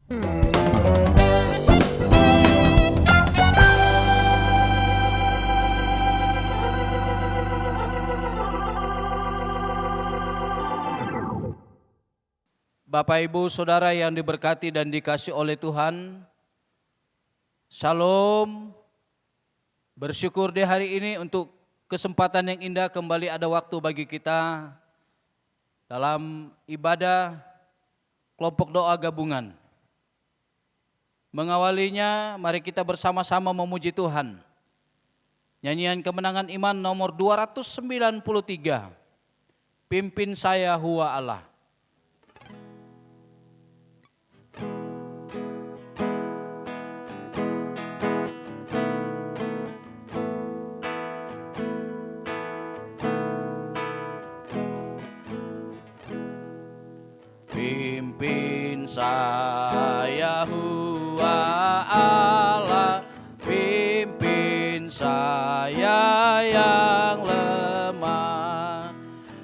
Bapak Ibu Saudara yang diberkati dan dikasihi oleh Tuhan, Shalom. Bersyukur di hari ini untuk kesempatan yang indah kembali ada waktu bagi kita dalam ibadah kelompok doa gabungan. Mengawalinya, mari kita bersama-sama memuji Tuhan. Nyanyian Kemenangan Iman nomor 293, Pimpin Saya Hua Allah. Pimpin saya Hua Allah, pimpin saya yang lemah,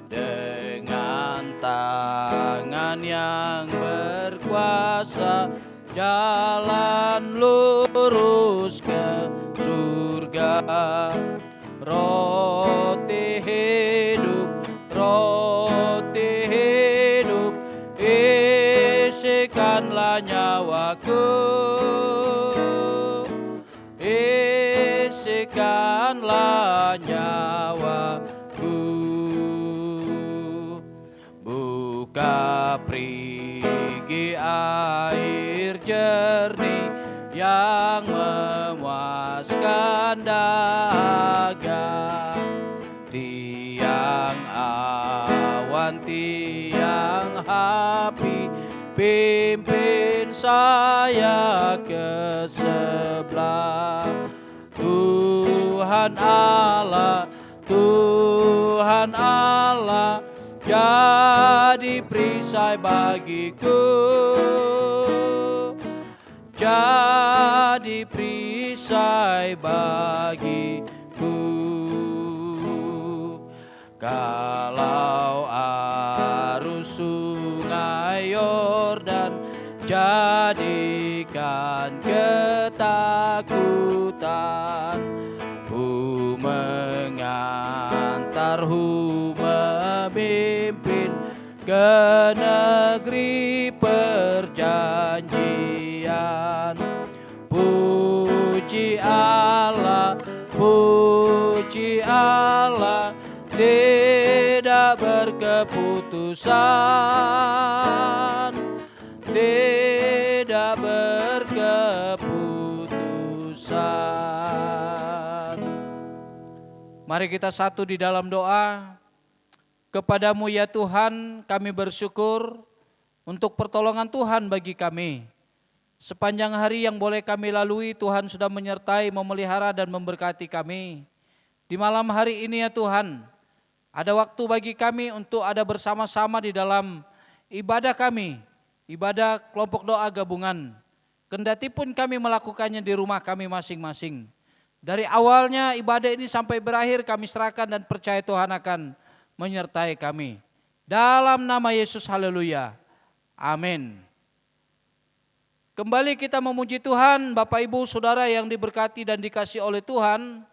dengan tangan yang berkuasa, jalan lurus ke surga. Roti hidup, roti hidup, isikanlah nyawaku, isikanlah nyawaku. Buka perigi air jernih yang memuaskan dahaga, tiang awan, tiang api, pimpin saya ke sebelah. Tuhan Allah, Tuhan Allah, jadi perisai bagiku, jadi perisai bagiku. Kalau arus sungai Yordan jadikan ketakutan, Hu mengantar, Hu memimpin ke negeri perjanjian. Puji Allah, puji Allah, tidak berkeputusan, tidak berkeputusan. Mari kita satu di dalam doa. Kepadamu ya Tuhan, kami bersyukur untuk pertolongan Tuhan bagi kami. Sepanjang hari yang boleh kami lalui, Tuhan sudah menyertai, memelihara dan memberkati kami. Di malam hari ini ya Tuhan, ada waktu bagi kami untuk ada bersama-sama di dalam ibadah kami, ibadah kelompok doa gabungan. Kendati pun kami melakukannya di rumah kami masing-masing. Dari awalnya ibadah ini sampai berakhir kami serahkan dan percaya Tuhan akan menyertai kami. Dalam nama Yesus, haleluya. Amin. Kembali kita memuji Tuhan, Bapak Ibu Saudara yang diberkati dan dikasihi oleh Tuhan.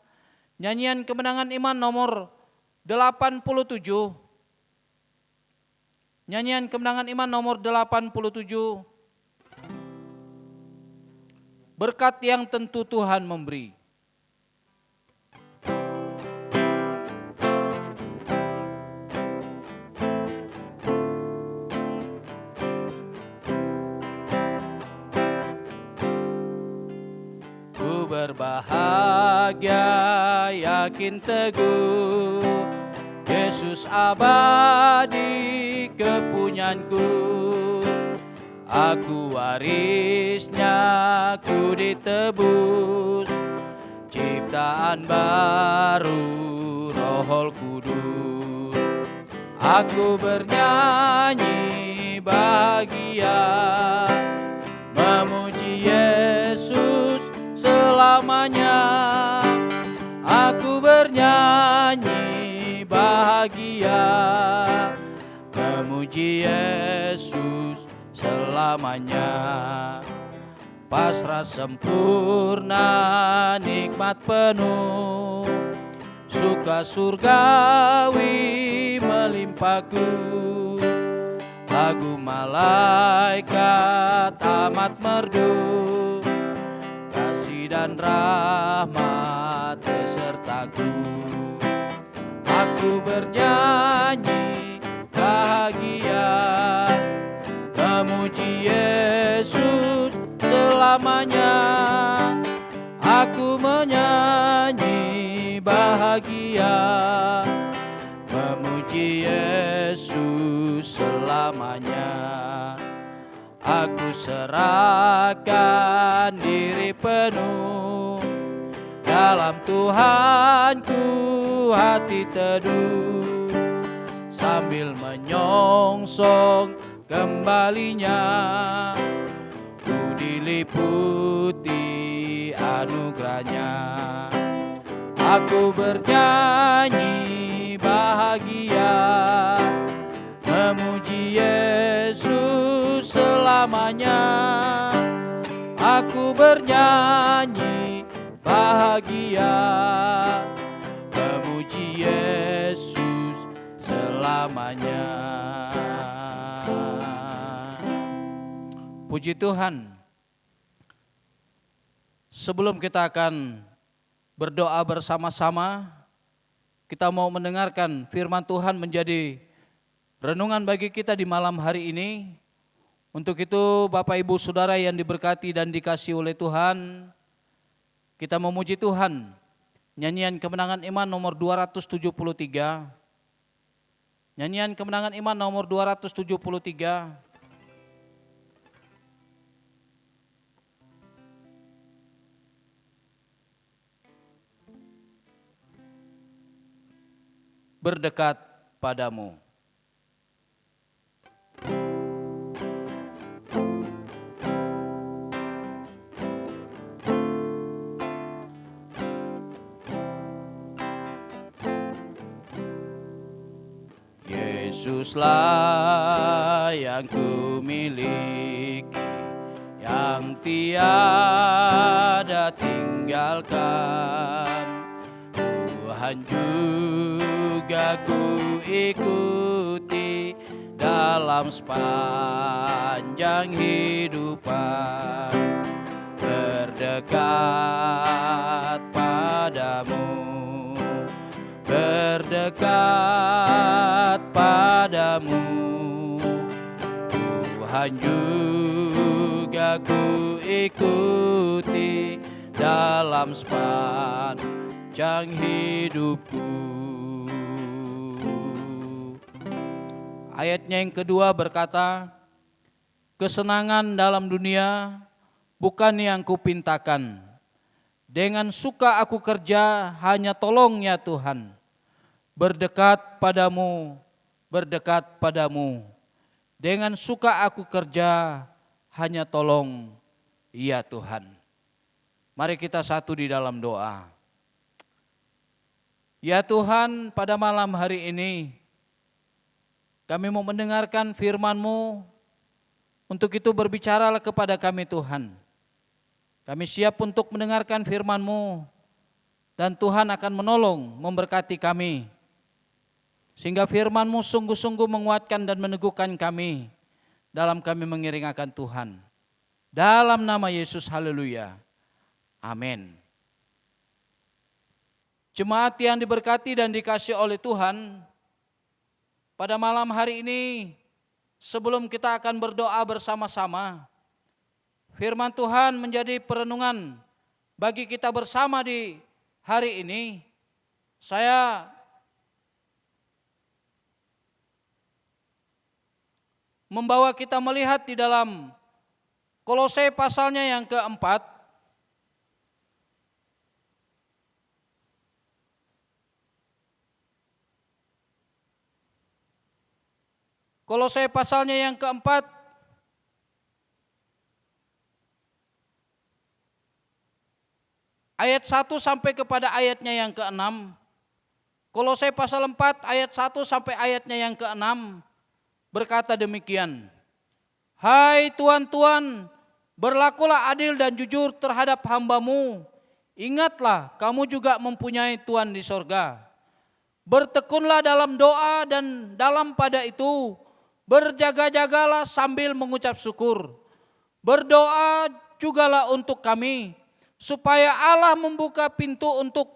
Nyanyian Kemenangan Iman nomor 87. Nyanyian Kemenangan Iman nomor 87. Berkat yang tentu Tuhan memberi. Ku berbahagia, yakin teguh, Yesus abadi kepunyaanku. Aku warisnya, ku ditebus, ciptaan baru Roh Kudus. Aku bernyanyi bahagia, memuji Yesus selamanya. Aku bernyanyi bahagia, memuji Yesus selamanya. selamanya. Pasrah sempurna, nikmat penuh, suka surgawi melimpahku. Lagu malaikat amat merdu, kasih dan rahmat besertaku. Aku bernyanyi bahagia, memuji Yesus selamanya. Aku menyanyi bahagia, memuji Yesus selamanya. Aku serahkan diri penuh, dalam Tuhanku hati teduh, sambil menyongsong kembalinya. Ku diliputi anugerahnya. Aku bernyanyi bahagia, memuji Yesus selamanya. Aku bernyanyi bahagia, memuji Yesus selamanya. Puji Tuhan. Sebelum kita akan berdoa bersama-sama, kita mau mendengarkan firman Tuhan menjadi renungan bagi kita di malam hari ini. Untuk itu Bapak Ibu Saudara yang diberkati dan dikasihi oleh Tuhan, kita memuji Tuhan. Nyanyian Kemenangan Iman nomor 273. Nyanyian Kemenangan Iman nomor 273. Berdekat padamu. Yesuslah yang ku miliki, yang tiada tinggalkan. Tuhan juga ku ikuti dalam sepanjang hidupan. Berdekat padamu, berdekat padamu. Tuhan juga ku ikuti dalam sepanjang hidupku. Ayatnya yang kedua berkata, kesenangan dalam dunia bukan yang kupintakan. Dengan suka aku kerja, hanya tolong ya Tuhan. Berdekat padamu, berdekat padamu. Dengan suka aku kerja, hanya tolong ya Tuhan. Mari kita satu di dalam doa. Ya Tuhan, pada malam hari ini kami mau mendengarkan firman-Mu. Untuk itu berbicaralah kepada kami Tuhan. Kami siap untuk mendengarkan firman-Mu, dan Tuhan akan menolong, memberkati kami, sehingga firman-Mu sungguh-sungguh menguatkan dan meneguhkan kami dalam kami mengiring akan Tuhan. Dalam nama Yesus, haleluya. Amin. Jemaat yang diberkati dan dikasihi oleh Tuhan, pada malam hari ini sebelum kita akan berdoa bersama-sama, firman Tuhan menjadi perenungan bagi kita bersama di hari ini. Saya membawa kita melihat di dalam Kolose pasalnya yang keempat. Kolose pasalnya yang keempat, ayat 1 sampai kepada ayatnya yang ke-6. Kolose pasal 4 ayat 1 sampai ayatnya yang ke-6 berkata demikian. Hai Tuhan, berlakulah adil dan jujur terhadap hamba-Mu. Ingatlah, kamu juga mempunyai Tuhan di sorga. Bertekunlah dalam doa dan dalam pada itu berjaga-jagalah sambil mengucap syukur. Berdoa jugalah untuk kami, supaya Allah membuka pintu untuk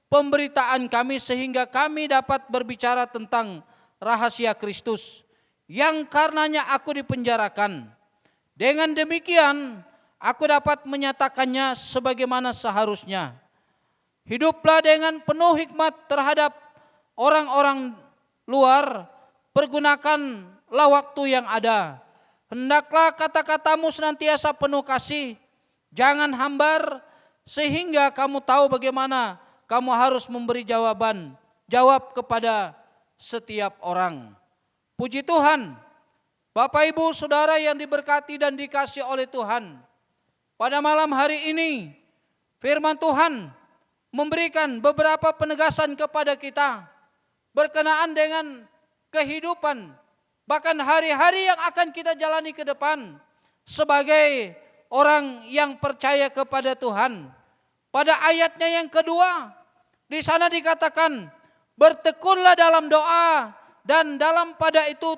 pemberitaan kami sehingga kami dapat berbicara tentang rahasia Kristus, yang karenanya aku dipenjarakan. Dengan demikian, aku dapat menyatakannya sebagaimana seharusnya. Hiduplah dengan penuh hikmat terhadap orang-orang luar, pergunakanlah waktu yang ada. Hendaklah kata-katamu senantiasa penuh kasih, jangan hambar, sehingga kamu tahu bagaimana kamu harus memberi jawab kepada setiap orang. Puji Tuhan, Bapak Ibu Saudara yang diberkati dan dikasihi oleh Tuhan. Pada malam hari ini, firman Tuhan memberikan beberapa penegasan kepada kita berkenaan dengan kehidupan, bahkan hari-hari yang akan kita jalani ke depan sebagai orang yang percaya kepada Tuhan. Pada ayatnya yang kedua, di sana dikatakan, bertekunlah dalam doa dan dalam pada itu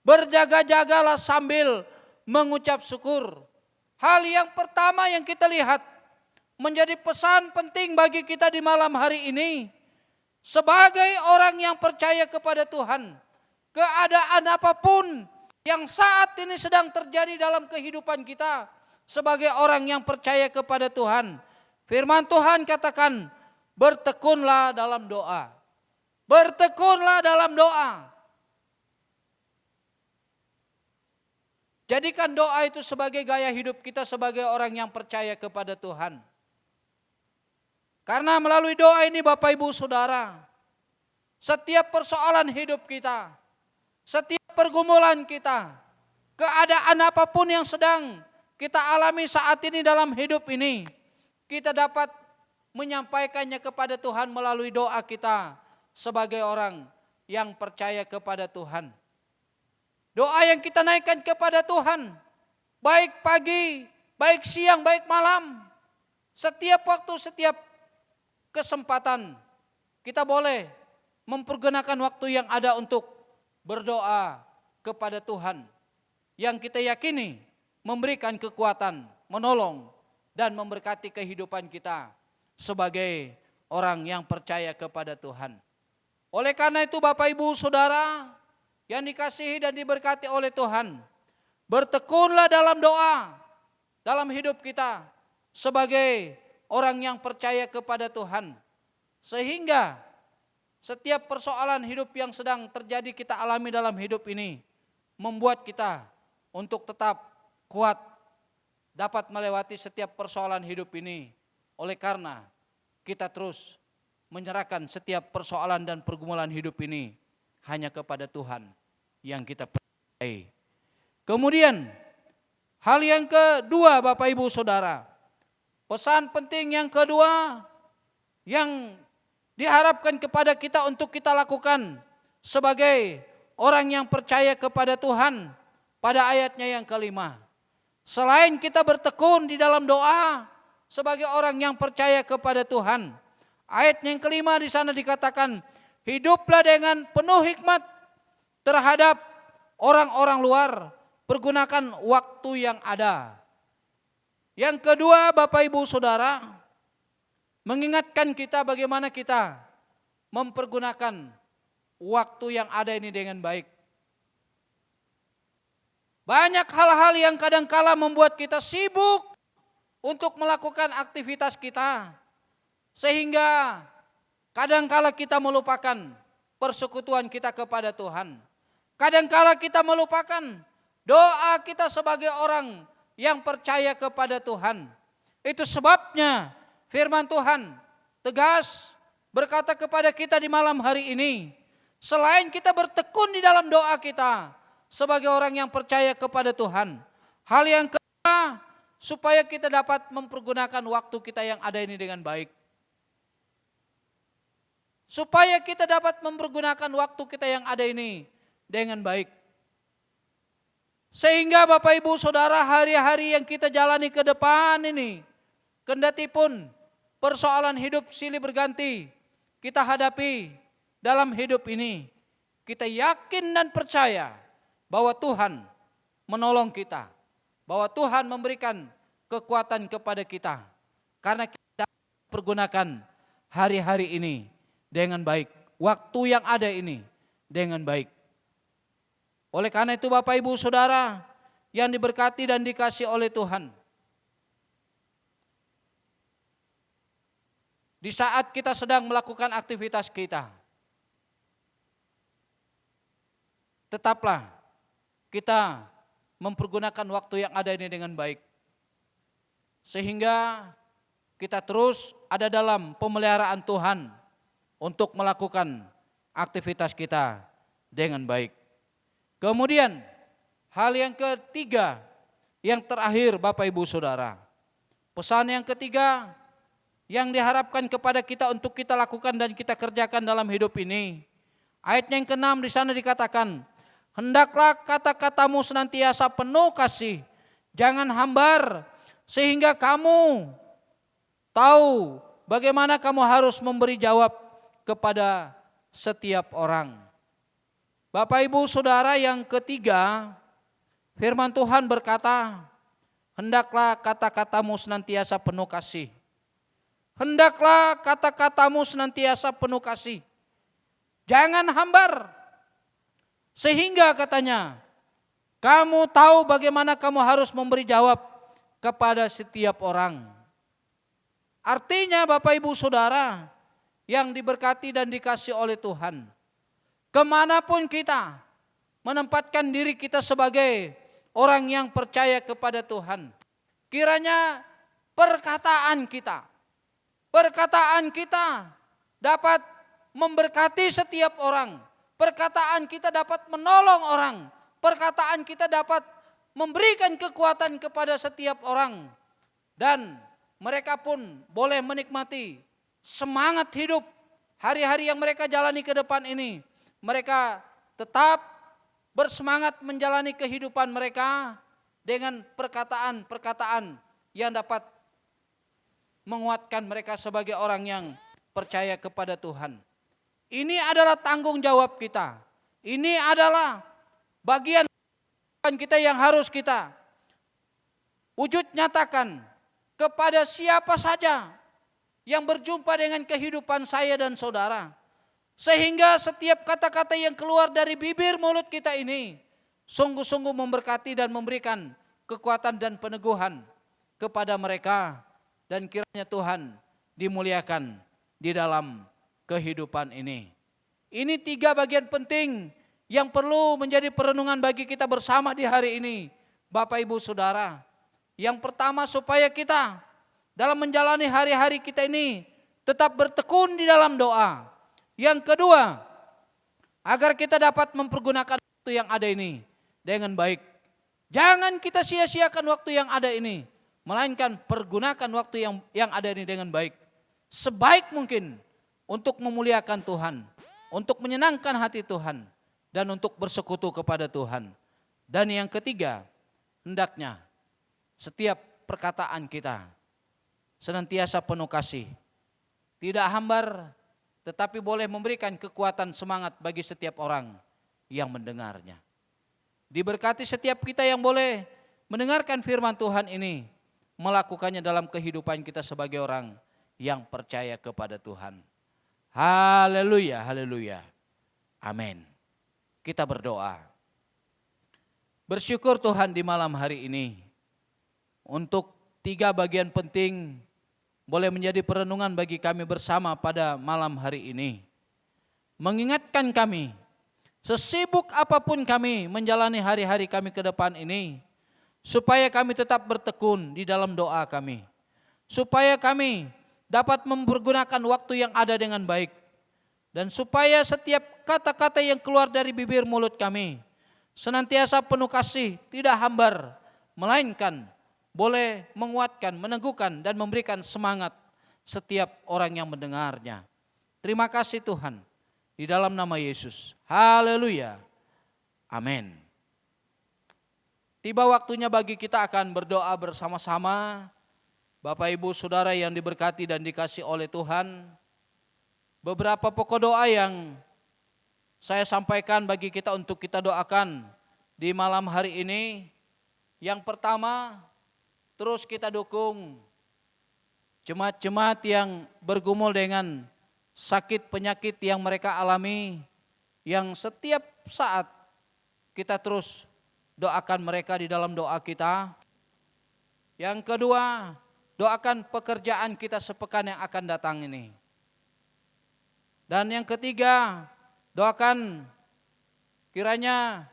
berjaga-jagalah sambil mengucap syukur. Hal yang pertama yang kita lihat menjadi pesan penting bagi kita di malam hari ini, sebagai orang yang percaya kepada Tuhan, keadaan apapun yang saat ini sedang terjadi dalam kehidupan kita sebagai orang yang percaya kepada Tuhan, firman Tuhan katakan, bertekunlah dalam doa. Bertekunlah dalam doa. Jadikan doa itu sebagai gaya hidup kita sebagai orang yang percaya kepada Tuhan. Karena melalui doa ini Bapak Ibu Saudara, setiap persoalan hidup kita, setiap pergumulan kita, keadaan apapun yang sedang kita alami saat ini dalam hidup ini, kita dapat menyampaikannya kepada Tuhan melalui doa kita sebagai orang yang percaya kepada Tuhan. Doa yang kita naikkan kepada Tuhan, baik pagi, baik siang, baik malam, setiap waktu, setiap kesempatan, kita boleh mempergunakan waktu yang ada untuk berdoa kepada Tuhan, yang kita yakini memberikan kekuatan, menolong, dan memberkati kehidupan kita sebagai orang yang percaya kepada Tuhan. Oleh karena itu Bapak Ibu Saudara yang dikasihi dan diberkati oleh Tuhan, bertekunlah dalam doa dalam hidup kita sebagai orang yang percaya kepada Tuhan, sehingga setiap persoalan hidup yang sedang terjadi kita alami dalam hidup ini membuat kita untuk tetap kuat dapat melewati setiap persoalan hidup ini, oleh karena kita terus menyerahkan setiap persoalan dan pergumulan hidup ini hanya kepada Tuhan yang kita percayai. Kemudian hal yang kedua Bapak Ibu Saudara, pesan penting yang kedua yang diharapkan kepada kita untuk kita lakukan sebagai orang yang percaya kepada Tuhan pada ayatnya yang kelima. Selain kita bertekun di dalam doa sebagai orang yang percaya kepada Tuhan, ayat yang kelima di sana dikatakan, hiduplah dengan penuh hikmat terhadap orang-orang luar, pergunakan waktu yang ada. Yang kedua Bapak Ibu Saudara, mengingatkan kita bagaimana kita mempergunakan waktu yang ada ini dengan baik. Banyak hal-hal yang kadangkala membuat kita sibuk untuk melakukan aktivitas kita, sehingga kadangkala kita melupakan persekutuan kita kepada Tuhan. Kadangkala kita melupakan doa kita sebagai orang yang percaya kepada Tuhan. Itu sebabnya firman Tuhan tegas berkata kepada kita di malam hari ini, selain kita bertekun di dalam doa kita sebagai orang yang percaya kepada Tuhan, hal yang kedua, supaya kita dapat mempergunakan waktu kita yang ada ini dengan baik. Supaya kita dapat mempergunakan waktu kita yang ada ini dengan baik. Sehingga Bapak Ibu Saudara, hari-hari yang kita jalani ke depan ini, kendati pun persoalan hidup silih berganti kita hadapi dalam hidup ini, kita yakin dan percaya bahwa Tuhan menolong kita, bahwa Tuhan memberikan kekuatan kepada kita, karena kita pergunakan hari-hari ini dengan baik, waktu yang ada ini dengan baik. Oleh karena itu Bapak Ibu Saudara yang diberkati dan dikasih oleh Tuhan, di saat kita sedang melakukan aktivitas kita, tetaplah kita mempergunakan waktu yang ada ini dengan baik, sehingga kita terus ada dalam pemeliharaan Tuhan untuk melakukan aktivitas kita dengan baik. Kemudian hal yang ketiga, yang terakhir Bapak Ibu Saudara, pesan yang ketiga yang diharapkan kepada kita untuk kita lakukan dan kita kerjakan dalam hidup ini, ayat yang ke-6 di sana dikatakan, hendaklah kata-katamu senantiasa penuh kasih, jangan hambar, sehingga kamu tahu bagaimana kamu harus memberi jawab kepada setiap orang. Bapak Ibu Saudara, yang ketiga, firman Tuhan berkata, hendaklah kata-katamu senantiasa penuh kasih. Hendaklah kata-katamu senantiasa penuh kasih. Jangan hambar. Sehingga katanya, kamu tahu bagaimana kamu harus memberi jawab kepada setiap orang. Artinya Bapak Ibu Saudara yang diberkati dan dikasih oleh Tuhan, kemanapun kita menempatkan diri kita sebagai orang yang percaya kepada Tuhan, kiranya perkataan kita dapat memberkati setiap orang, perkataan kita dapat menolong orang, perkataan kita dapat memberikan kekuatan kepada setiap orang, dan mereka pun boleh menikmati semangat hidup hari-hari yang mereka jalani ke depan ini. Mereka tetap bersemangat menjalani kehidupan mereka dengan perkataan-perkataan yang dapat menguatkan mereka sebagai orang yang percaya kepada Tuhan. Ini adalah tanggung jawab kita. Ini adalah bagian kita yang harus kita wujud nyatakan kepada siapa saja yang berjumpa dengan kehidupan saya dan saudara. Sehingga setiap kata-kata yang keluar dari bibir mulut kita ini sungguh-sungguh memberkati dan memberikan kekuatan dan peneguhan kepada mereka. Dan kiranya Tuhan dimuliakan di dalam kehidupan ini. Ini 3 bagian penting yang perlu menjadi perenungan bagi kita bersama di hari ini, Bapak Ibu Saudara. Yang pertama, supaya kita dalam menjalani hari-hari kita ini tetap bertekun di dalam doa. Yang kedua, agar kita dapat mempergunakan waktu yang ada ini dengan baik. Jangan kita sia-siakan waktu yang ada ini, melainkan pergunakan waktu yang ada ini dengan baik. Sebaik mungkin untuk memuliakan Tuhan, untuk menyenangkan hati Tuhan, dan untuk bersekutu kepada Tuhan. Dan yang ketiga, hendaknya setiap perkataan kita senantiasa penuh kasih, tidak hambar, tetapi boleh memberikan kekuatan semangat bagi setiap orang yang mendengarnya. Diberkati setiap kita yang boleh mendengarkan firman Tuhan ini, melakukannya dalam kehidupan kita sebagai orang yang percaya kepada Tuhan. Haleluya, haleluya. Amin. Kita berdoa. Bersyukur Tuhan di malam hari ini untuk 3 bagian penting boleh menjadi perenungan bagi kami bersama pada malam hari ini. Mengingatkan kami, sesibuk apapun kami menjalani hari-hari kami ke depan ini, supaya kami tetap bertekun di dalam doa kami, supaya kami dapat mempergunakan waktu yang ada dengan baik, dan supaya setiap kata-kata yang keluar dari bibir mulut kami senantiasa penuh kasih, tidak hambar, melainkan boleh menguatkan, meneguhkan, dan memberikan semangat setiap orang yang mendengarnya. Terima kasih Tuhan, di dalam nama Yesus. Haleluya. Amin. tiba waktunya bagi kita akan berdoa bersama-sama. Bapak Ibu Saudara yang diberkati dan dikasih oleh Tuhan, beberapa pokok doa yang saya sampaikan bagi kita untuk kita doakan di malam hari ini. Yang pertama, terus kita dukung jemaat-jemaat yang bergumul dengan sakit penyakit yang mereka alami, yang setiap saat kita terus doakan mereka di dalam doa kita. Yang kedua, doakan pekerjaan kita sepekan yang akan datang ini. Dan yang ketiga, doakan kiranya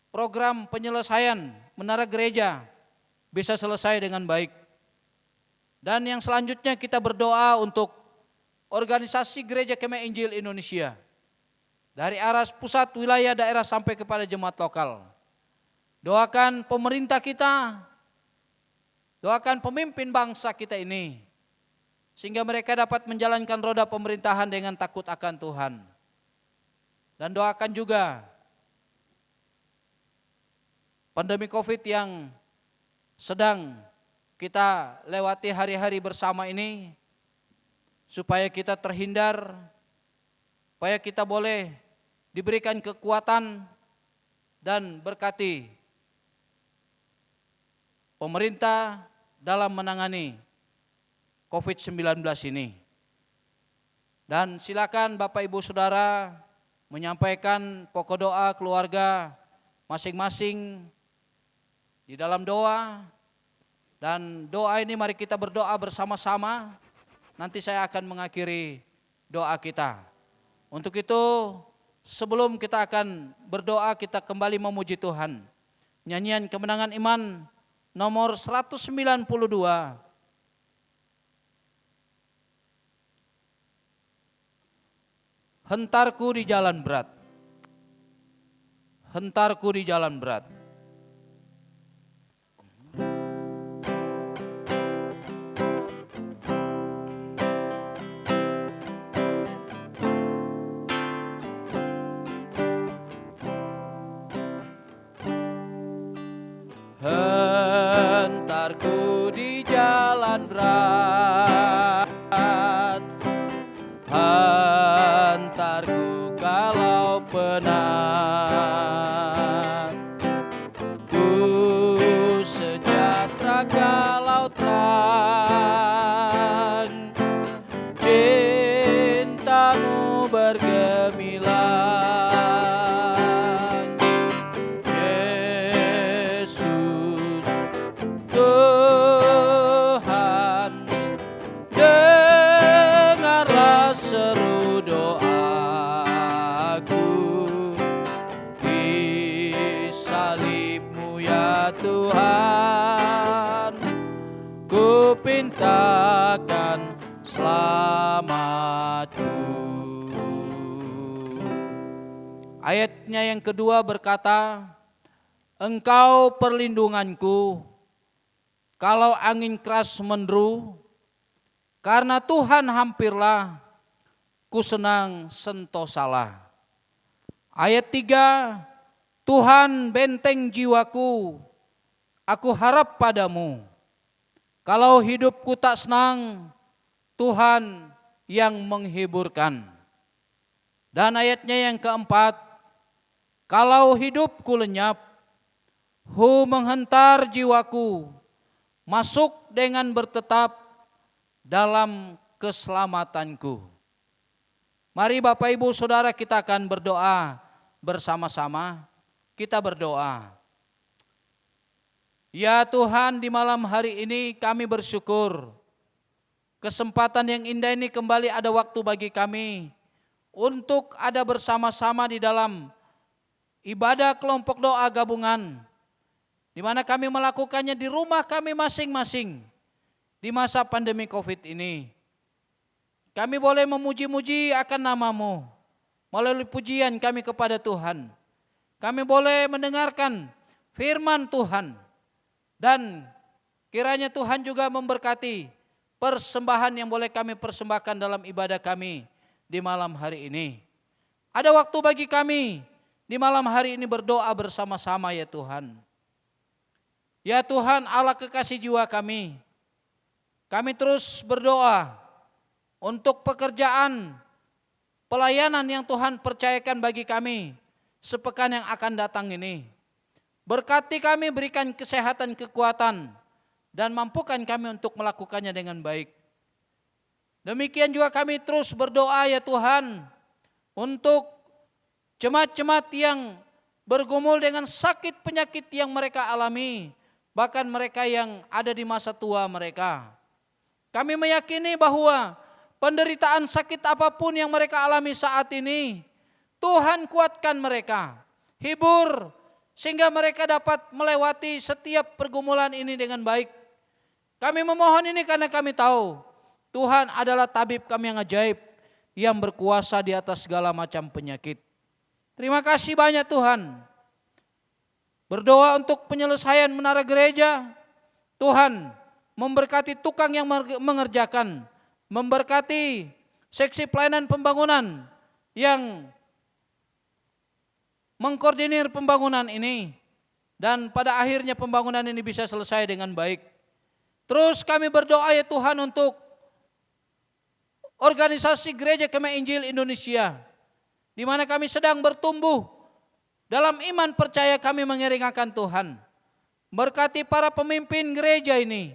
program penyelesaian menara gereja bisa selesai dengan baik. Dan yang selanjutnya kita berdoa untuk organisasi Gereja Kemah Injil Indonesia. Dari arah pusat, wilayah, daerah sampai kepada jemaat lokal. Doakan pemerintah kita, doakan pemimpin bangsa kita ini, sehingga mereka dapat menjalankan roda pemerintahan dengan takut akan Tuhan. Dan doakan juga pandemi COVID yang sedang kita lewati hari-hari bersama ini, supaya kita terhindar, supaya kita boleh diberikan kekuatan dan berkati pemerintah dalam menangani COVID-19 ini. Dan silakan Bapak Ibu Saudara menyampaikan pokok doa keluarga masing-masing di dalam doa. Dan doa ini mari kita berdoa bersama-sama. Nanti saya akan mengakhiri doa kita. Untuk itu sebelum kita akan berdoa, kita kembali memuji Tuhan. Nyanyian Kemenangan Iman nomor 192. Hentarku di jalan berat. Hentarku di jalan berat. Hentarku di jalan berat, hentarku kalau penat, ku sejahtera kalau terang, cintamu bergemilang. Seru doaku di salib-Mu ya Tuhan, ku pintakan selamat-Ku. Ayatnya yang kedua berkata, Engkau perlindunganku kalau angin keras menderu, karena Tuhan hampirlah ku senang sentosalah. Ayat 3, Tuhan benteng jiwaku, aku harap padamu. Kalau hidupku tak senang, Tuhan yang menghiburkan. Dan ayatnya yang keempat, kalau hidupku lenyap, menghentar jiwaku, masuk dengan bertetap dalam keselamatanku. Mari Bapak Ibu Saudara kita akan berdoa bersama-sama. Kita berdoa. Ya Tuhan, di malam hari ini kami bersyukur. Kesempatan yang indah ini kembali ada waktu bagi kami untuk ada bersama-sama di dalam ibadah kelompok doa gabungan, di mana kami melakukannya di rumah kami masing-masing di masa pandemi COVID ini. Kami boleh memuji-muji akan nama-Mu melalui pujian kami kepada Tuhan. Kami boleh mendengarkan firman Tuhan. Dan kiranya Tuhan juga memberkati persembahan yang boleh kami persembahkan dalam ibadah kami di malam hari ini. Ada waktu bagi kami di malam hari ini berdoa bersama-sama ya Tuhan. Ya Tuhan Allah kekasih jiwa kami terus berdoa untuk pekerjaan pelayanan yang Tuhan percayakan bagi kami sepekan yang akan datang ini. Berkati kami, berikan kesehatan, kekuatan, dan mampukan kami untuk melakukannya dengan baik. Demikian juga kami terus berdoa ya Tuhan untuk jemaat-jemaat yang bergumul dengan sakit penyakit yang mereka alami, bahkan mereka yang ada di masa tua mereka. Kami meyakini bahwa penderitaan sakit apapun yang mereka alami saat ini, Tuhan kuatkan mereka, hibur, sehingga mereka dapat melewati setiap pergumulan ini dengan baik. Kami memohon ini karena kami tahu Tuhan adalah tabib kami yang ajaib, yang berkuasa di atas segala macam penyakit. Terima kasih banyak Tuhan. Berdoa untuk penyelesaian menara gereja, Tuhan memberkati tukang yang mengerjakan, memberkati seksi pelayanan pembangunan yang mengkoordinir pembangunan ini, dan pada akhirnya pembangunan ini bisa selesai dengan baik. Terus kami berdoa ya Tuhan untuk organisasi Gereja Kemah Injil Indonesia, di mana kami sedang bertumbuh dalam iman percaya kami mengiringakan Tuhan. Berkati para pemimpin gereja ini,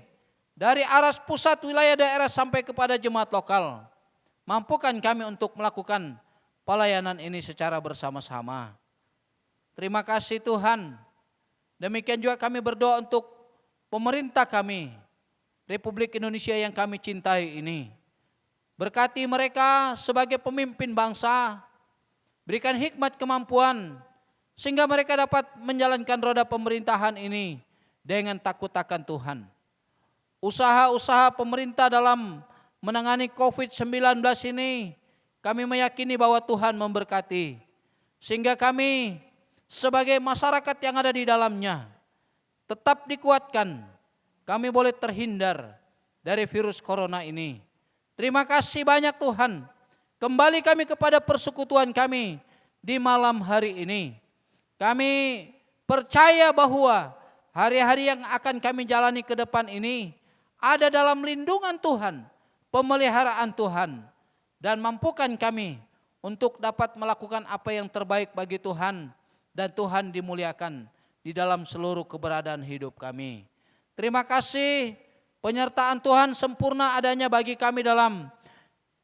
dari aras pusat wilayah daerah sampai kepada jemaat lokal. Mampukan kami untuk melakukan pelayanan ini secara bersama-sama. Terima kasih Tuhan. Demikian juga kami berdoa untuk pemerintah kami, Republik Indonesia yang kami cintai ini. Berkati mereka sebagai pemimpin bangsa, berikan hikmat kemampuan, sehingga mereka dapat menjalankan roda pemerintahan ini dengan takut akan Tuhan. Usaha-usaha pemerintah dalam menangani COVID-19 ini, kami meyakini bahwa Tuhan memberkati, sehingga kami sebagai masyarakat yang ada di dalamnya tetap dikuatkan, kami boleh terhindar dari virus corona ini. Terima kasih banyak Tuhan. Kembali kami kepada persekutuan kami di malam hari ini. Kami percaya bahwa hari-hari yang akan kami jalani ke depan ini ada dalam lindungan Tuhan, pemeliharaan Tuhan, dan mampukan kami untuk dapat melakukan apa yang terbaik bagi Tuhan, dan Tuhan dimuliakan di dalam seluruh keberadaan hidup kami. Terima kasih, penyertaan Tuhan sempurna adanya bagi kami dalam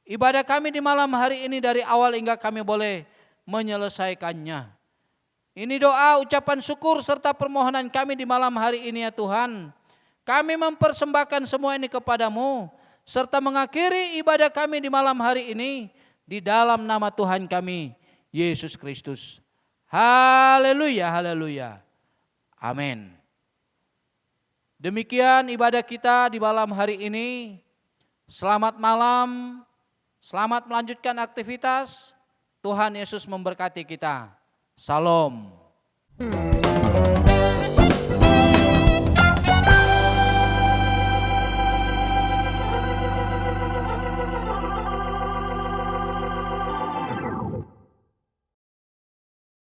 ibadah kami di malam hari ini dari awal hingga kami boleh menyelesaikannya. Ini doa, ucapan syukur serta permohonan kami di malam hari ini ya Tuhan. Kami mempersembahkan semua ini kepadamu, serta mengakhiri ibadah kami di malam hari ini di dalam nama Tuhan kami, Yesus Kristus. Haleluya, haleluya. Amin. Demikian ibadah kita di malam hari ini. Selamat malam, selamat melanjutkan aktivitas. Tuhan Yesus memberkati kita. Salam.